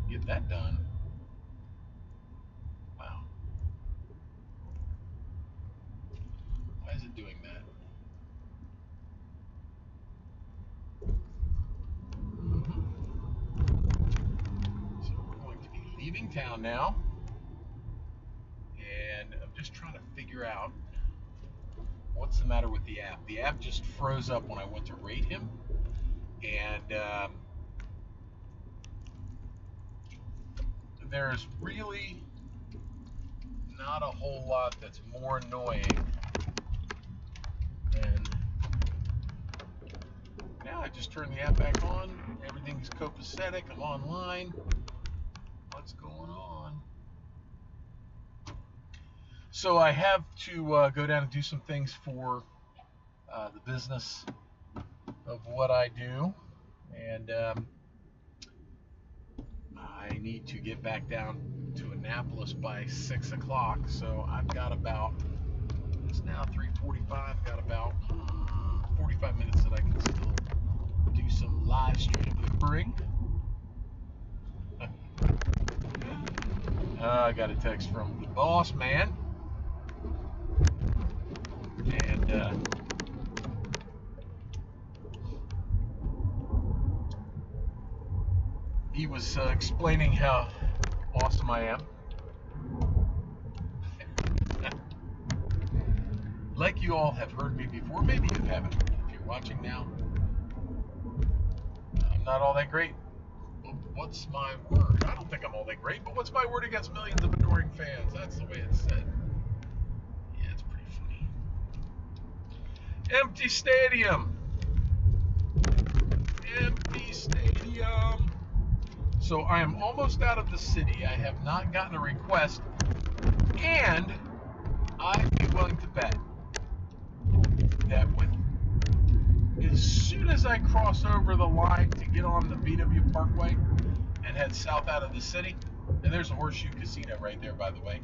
get that done. Wow. Why is it doing that? So we're going to be leaving town now. And I'm just trying to figure out what's the matter with the app. The app just froze up when I went to rate him. And there's really not a whole lot that's more annoying than now I just turned the app back on. Everything's copacetic. I'm online. What's going on? So I have to go down and do some things for the business of what I do. And I need to get back down to Annapolis by 6 o'clock. So I've got about, it's now 3:45, got about 45 minutes that I can still do some live stream Ubering. I got a text from the boss man. And he was explaining how awesome I am. Like you all have heard me before, maybe you haven't. If you're watching now, I'm not all that great. What's my word? I don't think I'm all that great, but what's my word against millions of adoring fans? That's the way it's said. Yeah, it's pretty funny. Empty stadium. Empty stadium. So I am almost out of the city. I have not gotten a request, and I'd be willing to bet that as soon as I cross over the line to get on the BW Parkway and head south out of the city, and there's a Horseshoe Casino right there, by the way.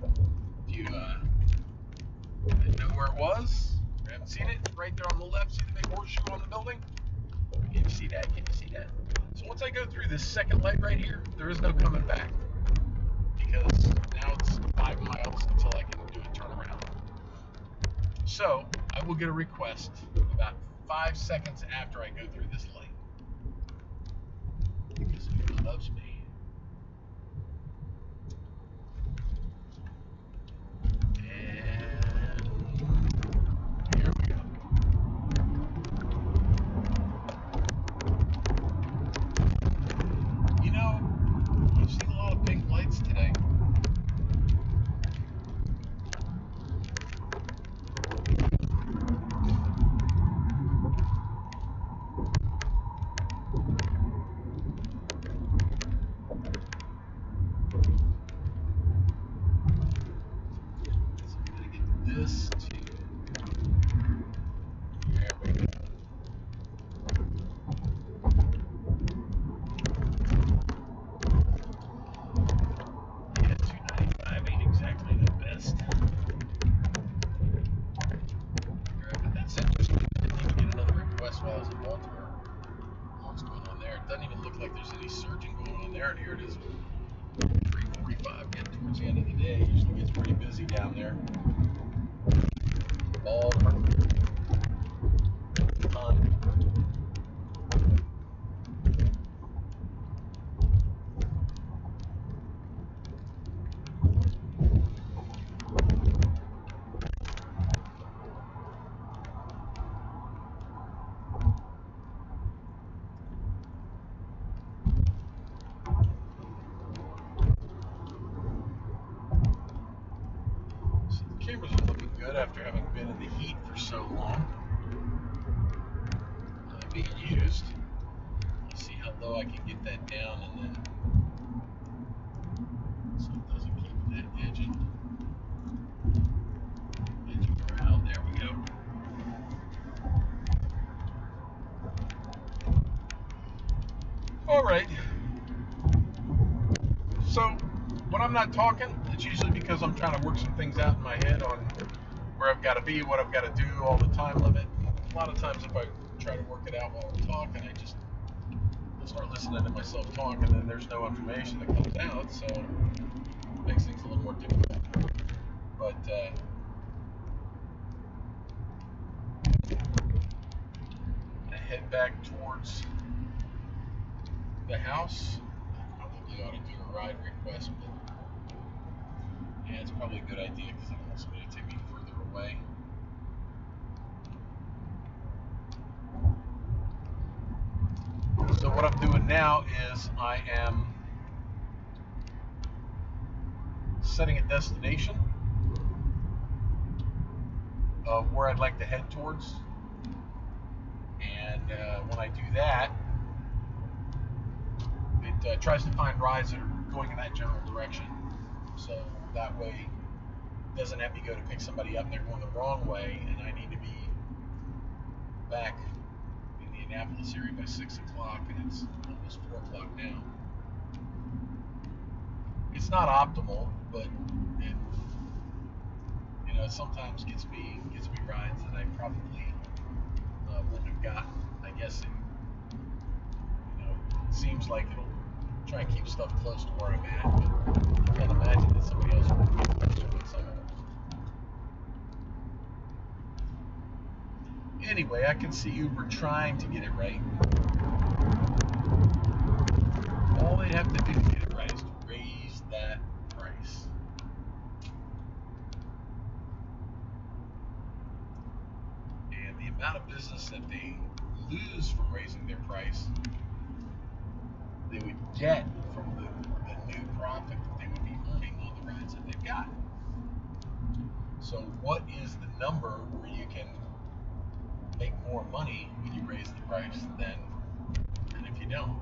If you didn't know where it was, or haven't seen it, it's right there on the left. See the big horseshoe on the building? Can you see that? Can you see that? So once I go through this second light right here, there is no coming back, because now it's 5 miles until I can do a turnaround. So I will get a request about 5 seconds after I go through this light, because he loves me. And here we go. You know, I've seen a lot of pink lights today. This to there we go. Yeah, 295 ain't exactly the best. But that's interesting. I didn't even get another request while I was in Baltimore. What's going on there? It doesn't even look like there's any surging going on there. And here it is, 3:45, getting towards the end of the day. It usually gets pretty busy down there. Baltimore. Cameras are looking good after having been in the heat for so long. Being used. Let's see how low I can get that down, and then so it doesn't keep that edging around. There we go. All right. So when I'm not talking, it's usually because I'm trying to work some things out in my head on where I've got to be, what I've got to do, all the time limit. A lot of times if I try to work it out while I'm talking, I just start listening to myself talk, and then there's no information that comes out, so it makes things a little more difficult. But I head back towards the house. I probably ought to do a ride request, but yeah, it's probably a good idea because I don't want somebody to take me further away. So what I'm doing now is I am setting a destination of where I'd like to head towards, and when I do that, it tries to find rides that are going in that general direction, so that way it doesn't have me go to pick somebody up and they're going the wrong way and I need to be back in the Annapolis area by 6 o'clock, and it's almost 4 o'clock now. It's not optimal, but it, it sometimes gets me rides that I probably wouldn't have gotten. I guess it seems like it'll try and keep stuff close to where I'm at, but I can't imagine that somebody else would be closer with some of it. Anyway, I can see Uber trying to get it right. All they have to do to get it right is to raise that price. And the amount of business that they lose from raising their price, they would get from the new profit that they would be earning on the rides that they've got. So what is the number where you can make more money when you raise the price than if you don't?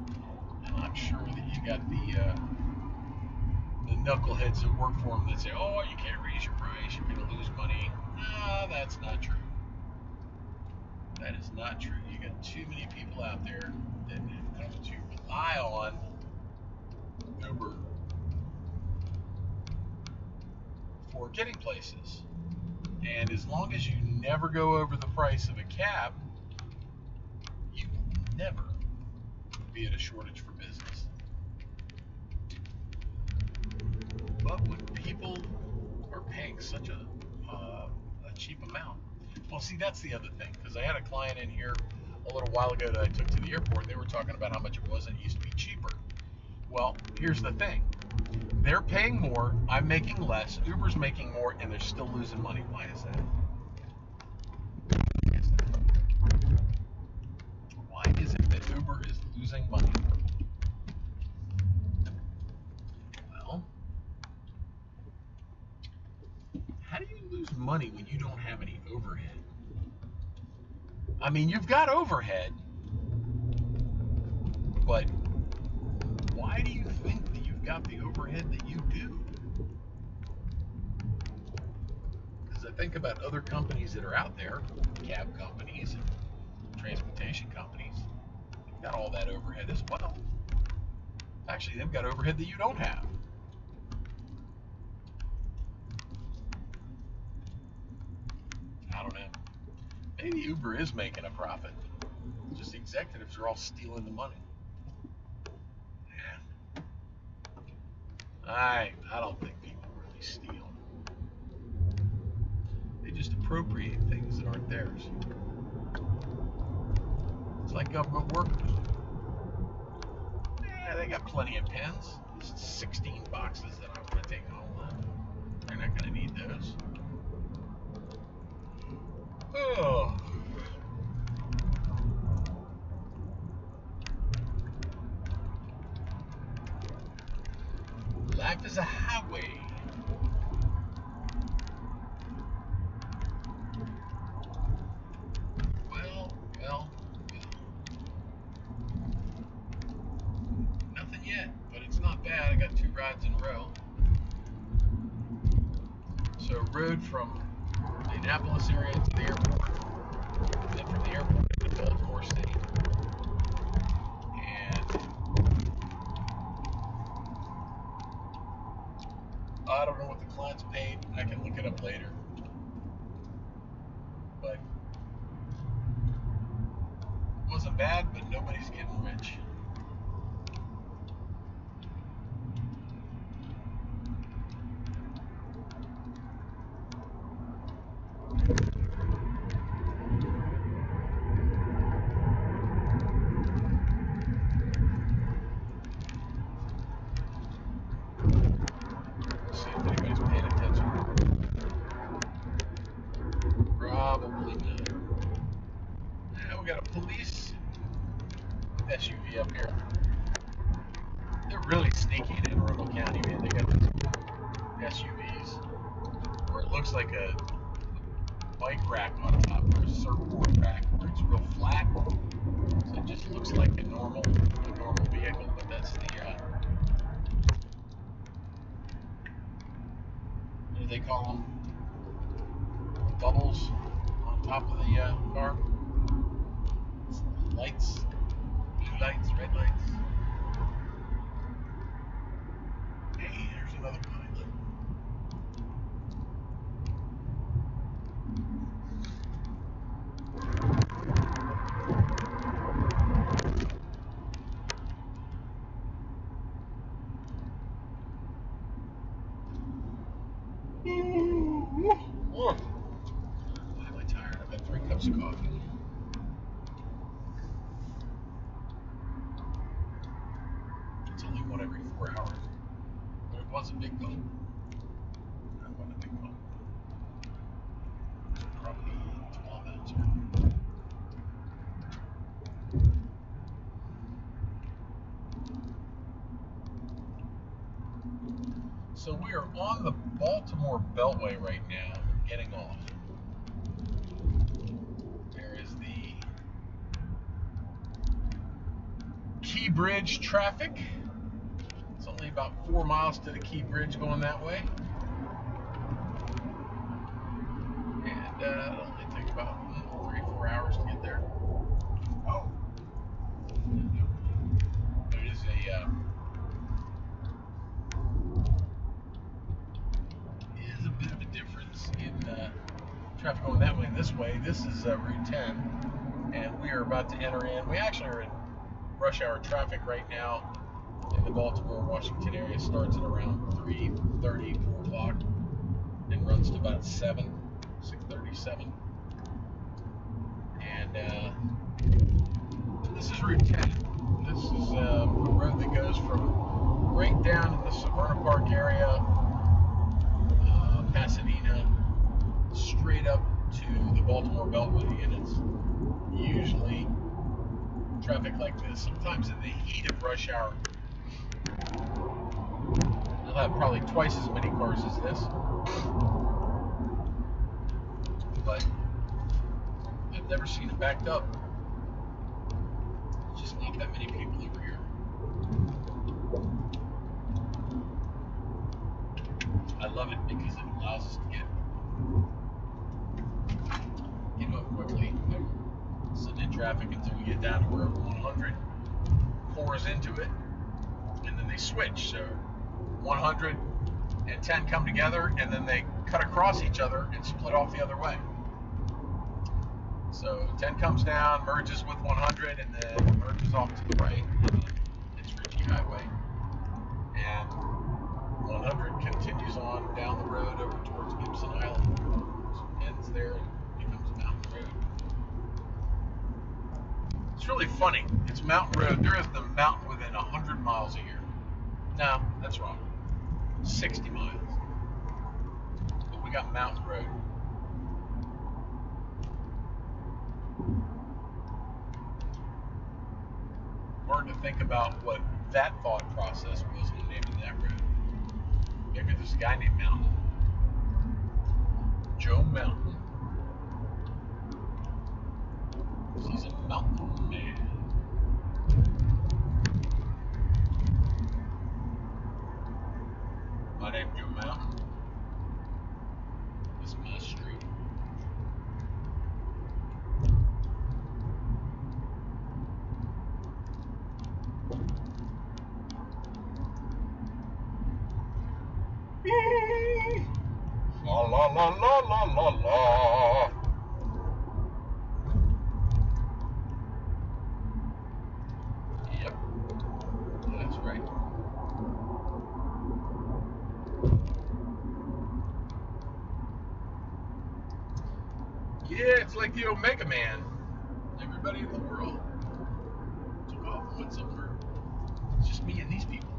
And I'm sure that you got the knuckleheads that work for them that say, oh, you can't raise your price, you're going to lose money. No, that's not true. That is not true. You got too many people out there that have come to rely on Uber for getting places. And as long as you never go over the price of a cab, you will never be at a shortage for business. But when people are paying such a cheap amount, well, see, that's the other thing, because I had a client in here a little while ago that I took to the airport. They were talking about how much it was, and it used to be cheaper. Well, here's the thing. They're paying more, I'm making less, Uber's making more, and they're still losing money. Why is that? Why is it that Uber is losing money? Well, how do you lose money when you don't have any overhead? I mean, you've got overhead, but why do you think that you've got the overhead that you do? Because I think about other companies that are out there, cab companies and transportation companies, they've got all that overhead as well. Actually, they've got overhead that you don't have. I don't know. Maybe Uber is making a profit. Just the executives are all stealing the money. Yeah. I don't think people really steal. They just appropriate things that aren't theirs. It's like government workers. Yeah, they got plenty of pens. There's 16 boxes that I want to take home. They're not going to need those. Oh. Life is a highway. Well. Nothing yet, but it's not bad. I got 2 rides in a row. So rode from the Annapolis area to the airport, then from the airport to Baltimore City. And I don't know what the clients paid. I can look it up later. But it wasn't bad, but nobody's getting rich. really sneaky in Anne Arundel County, man. They got these SUVs where it looks like a bike rack on top, or a surfboard rack, where it's real flat. So it just looks like a normal vehicle, but that's the what do they call them? Bubbles on top of the car. Lights, blue lights, red lights. Hey, there's another pilot. Whoa. Why am I tired? I've had 3 cups of coffee. It's only one every 4 hours. But it was a big gulp. That wasn't a big gulp. It's probably 12 ounces. So we are on the Baltimore Beltway right now, getting off. There is the Key Bridge traffic. It's only about 4 miles to the Key Bridge going that way. And it'll only take about 3-4 hours to get there. Oh. There is a bit of a difference in traffic going that way and this way. This is Route 10, and we are about to enter in. We actually are in rush hour traffic right now in the Baltimore, Washington area. Starts at around 3:30, 4 o'clock, and runs to about 6:37. And this is Route 10. This is a road that goes from right down in the Severna Park area, Pasadena, straight up to the Baltimore Beltway, and it's usually traffic like this. Sometimes in the heat of rush hour, you'll have probably twice as many cars as this, but I've never seen it backed up. There's just not that many people over here. I love it because it allows us to get up quickly. Sitting in traffic until we get down to where 100 pours into it, and then they switch. So 100 and 10 come together, and then they cut across each other and split off the other way. So 10 comes down, merges with 100, and then merges off to the right, and then it's Ritchie Highway. And 100 continues on down the road over towards Gibson Island. Ends there and becomes a mountain road. It's really funny. It's mountain road. There isn't a mountain within 100 miles a year. No, that's wrong. 60 miles. But we got mountain road. Hard to think about what that thought process was when naming that road. Maybe there's a guy named Mountain. Joe Mountain. He's a mountain man. My name's Joe Mountain. This is my street. La la la la la la la. Yep, that's right. Yeah, it's like the Omega Man. Everybody in the world took off and went somewhere. It's just me and these people.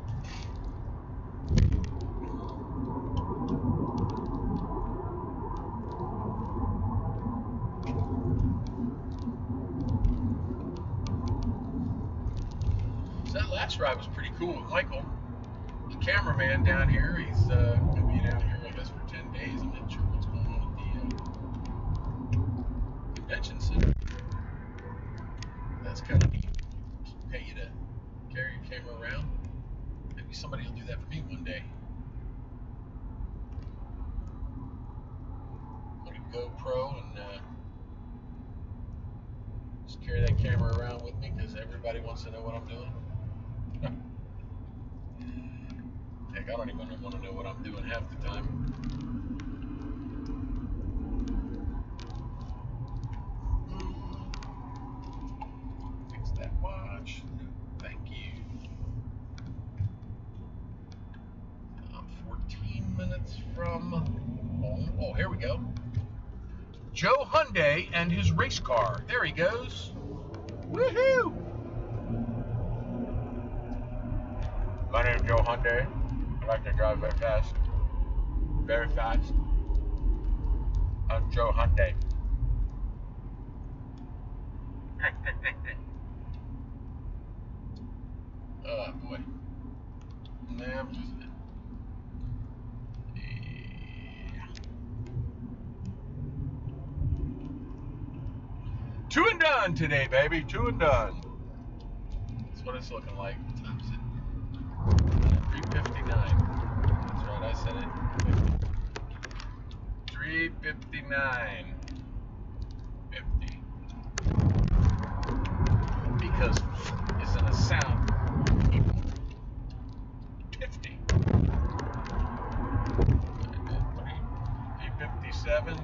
test ride was pretty cool with Michael, the cameraman down here. He's going to be down here, I guess, for 10 days. I'm not sure what's going on at the convention center. That's kind of neat. Pay you to carry your camera around. Maybe somebody will do that for me one day. Put a GoPro and just carry that camera around with me because everybody wants to know what I'm doing. Heck, I don't even want to know what I'm doing half the time. Fix that watch. Thank you. I'm 14 minutes from home. Oh, here we go. Joe Hyundai and his race car. There he goes. Woohoo! My name is Joe Hyundai. I like to drive very fast. Very fast. I'm Joe Hyundai. Oh boy. Nah, I'm just... Yeah. 2 and done today, baby. 2 and done. That's what it's looking like. What time is it? 3:59. That's right, I said it. 3:59. 50. Because isn't a sound. 50. 3:57.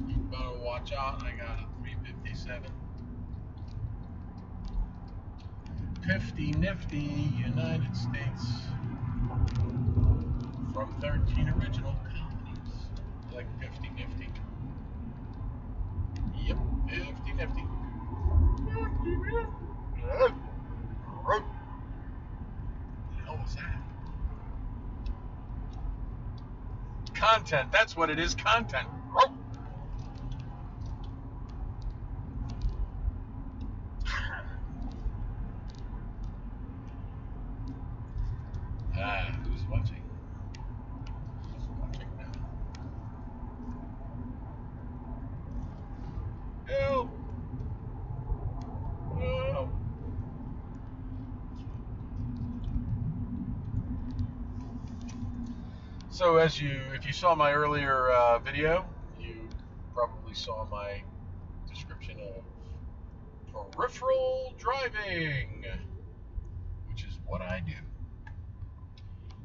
You better watch out. I got a 3:57. 50 nifty United States from 13 original colonies. Like 50 nifty. Yep, 50 nifty. 50 nifty. What the hell was that? Content, that's what it is, content. Who's watching? Who's watching now? Help! Help! So if you saw my earlier video, you probably saw my description of peripheral driving, which is what I do.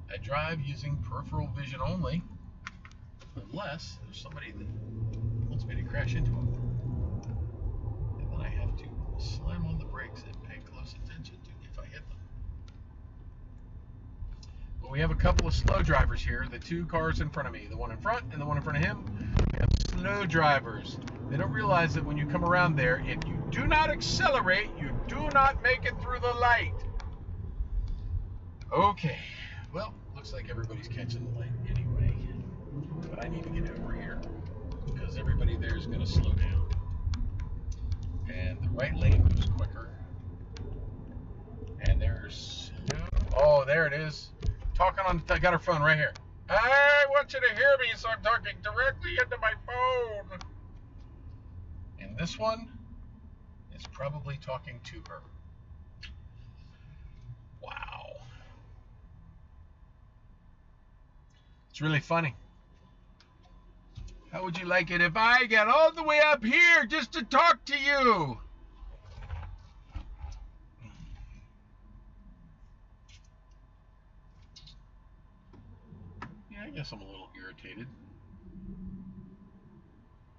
I drive using peripheral vision only, unless there's somebody that wants me to crash into them. And then I have to slam on the brakes and pay close attention to if I hit them. But we have a couple of slow drivers here, the 2 cars in front of me, the one in front and the one in front of him. We have slow drivers. They don't realize that when you come around there, if you do not accelerate, you do not make it through the light. Okay. Well, looks like everybody's catching the light anyway. But I need to get over here because everybody there is going to slow down. And the right lane moves quicker. And there's... Oh, there it is. Talking on... I got her phone right here. I want you to hear me, so I'm talking directly into my phone. And this one is probably talking to her. Wow. It's really funny. How would you like it if I get all the way up here just to talk to you? Yeah, I guess I'm a little irritated.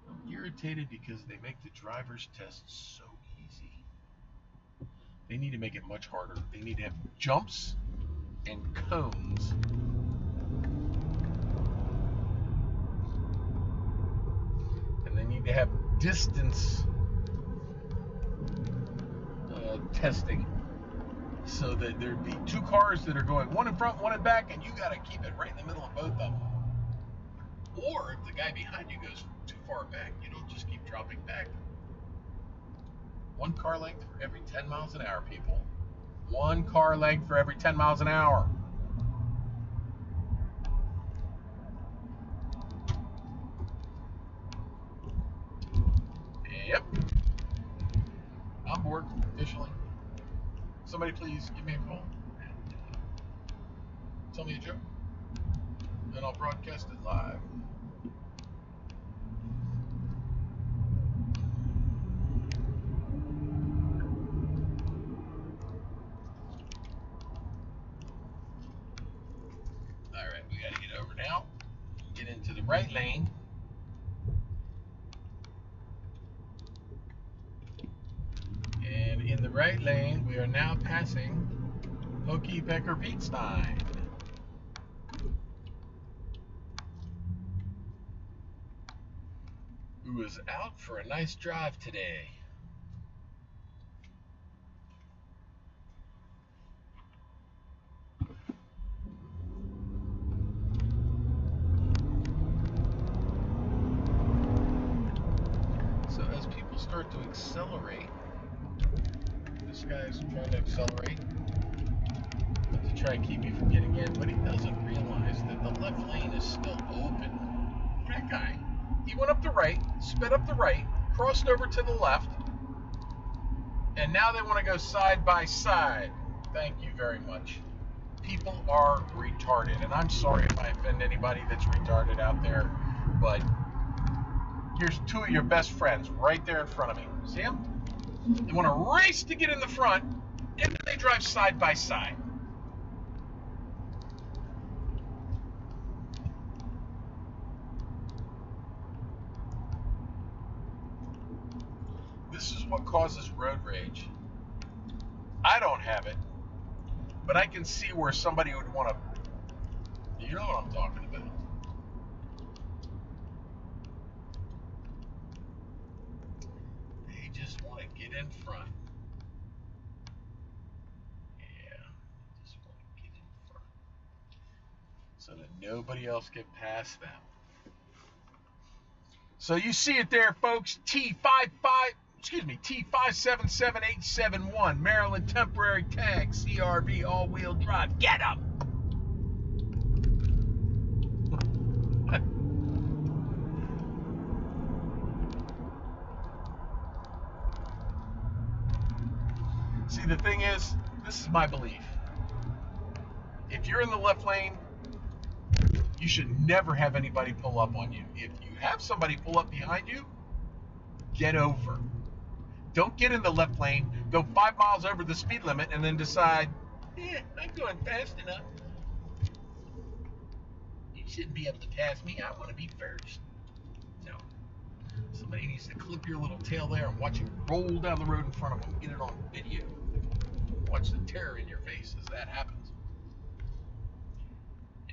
I'm irritated because they make the driver's test so easy. They need to make it much harder. They need to have jumps and cones. They need to have distance testing so that there'd be 2 cars that are going, one in front, one in back, and you got to keep it right in the middle of both of them. Or if the guy behind you goes too far back, you don't just keep dropping back. One car length for every 10 miles an hour, people. One car length for every 10 miles an hour. Yep. I'm bored, officially. Somebody please give me a call. Tell me a joke. And I'll broadcast it live. Alright, we gotta get over now. Get into the right lane. And in the right lane, we are now passing Pokey Pecker Peatstein. Who is out for a nice drive today. So as people start to accelerate, this guy's trying to accelerate to try and keep you from getting in, but he doesn't realize that the left lane is still open. That guy, he went up the right, sped up the right, crossed over to the left, and now they want to go side by side. Thank you very much. People are retarded, and I'm sorry if I offend anybody that's retarded out there, but here's two of your best friends right there in front of me. See them? They want to race to get in the front, and then they drive side by side. This is what causes road rage. I don't have it, but I can see where somebody would want to. You know what I'm talking about. They just want to get in front. Yeah, they just want to get in front so that nobody else get past them. So you see it there, folks. T5777871, Maryland temporary tag, CRV all-wheel drive. Get 'em! See, the thing is, this is my belief. If you're in the left lane, you should never have anybody pull up on you. If you have somebody pull up behind you, get over. Don't get in the left lane, go 5 miles over the speed limit, and then decide, I'm going fast enough. You shouldn't be able to pass me. I want to be first. No. Somebody needs to clip your little tail there and watch you roll down the road in front of them. Get it on video. Watch the terror in your face as that happens.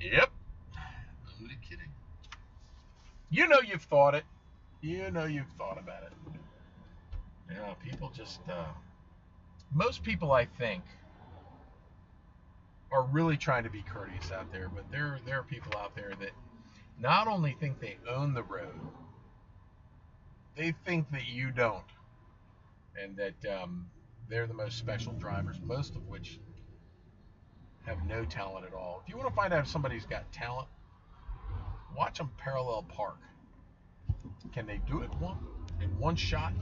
Yep. I'm only kidding. You know you've thought it. You know you've thought about it. Yeah, people just, most people, I think, are really trying to be courteous out there, but there are people out there that not only think they own the road, they think that you don't, and that they're the most special drivers, most of which have no talent at all. If you want to find out if somebody's got talent, watch them parallel park. Can they do it in one shot?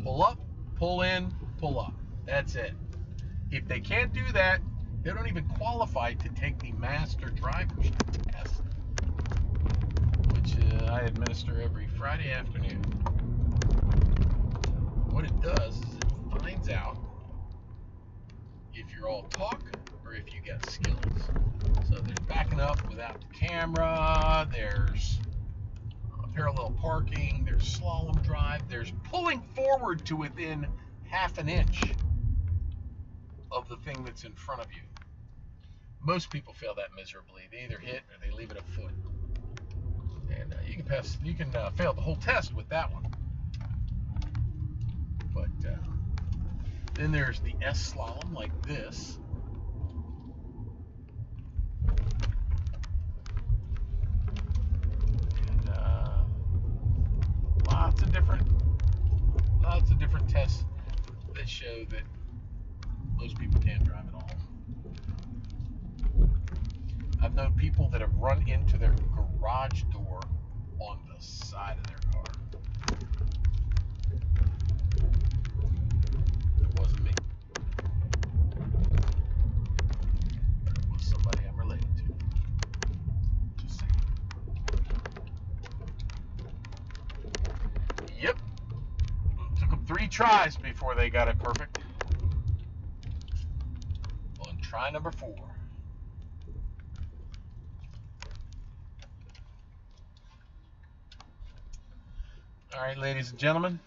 Pull up, pull in, pull up. That's it. If they can't do that, they don't even qualify to take the master driver's test, which I administer every Friday afternoon. What it does is it finds out if you're all talk or if you got skills. So there's backing up without the camera, there's parallel parking, there's slalom drive, there's pulling forward to within half an inch of the thing that's in front of you. Most people fail that miserably. They either hit or they leave it a foot. And you can fail the whole test with that one. But then there's the S slalom like this. And lots of different tests know that most people can't drive at all. I've known people that have run into their garage door on the side of their car. It wasn't me. But it was somebody I'm related to. Just saying. Yep. Took them 3 tries before they got it perfect. On try number 4. All right, ladies and gentlemen,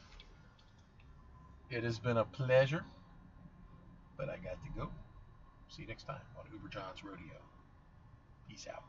it has been a pleasure, but I got to go. See you next time on Uber John's Rodeo. Peace out.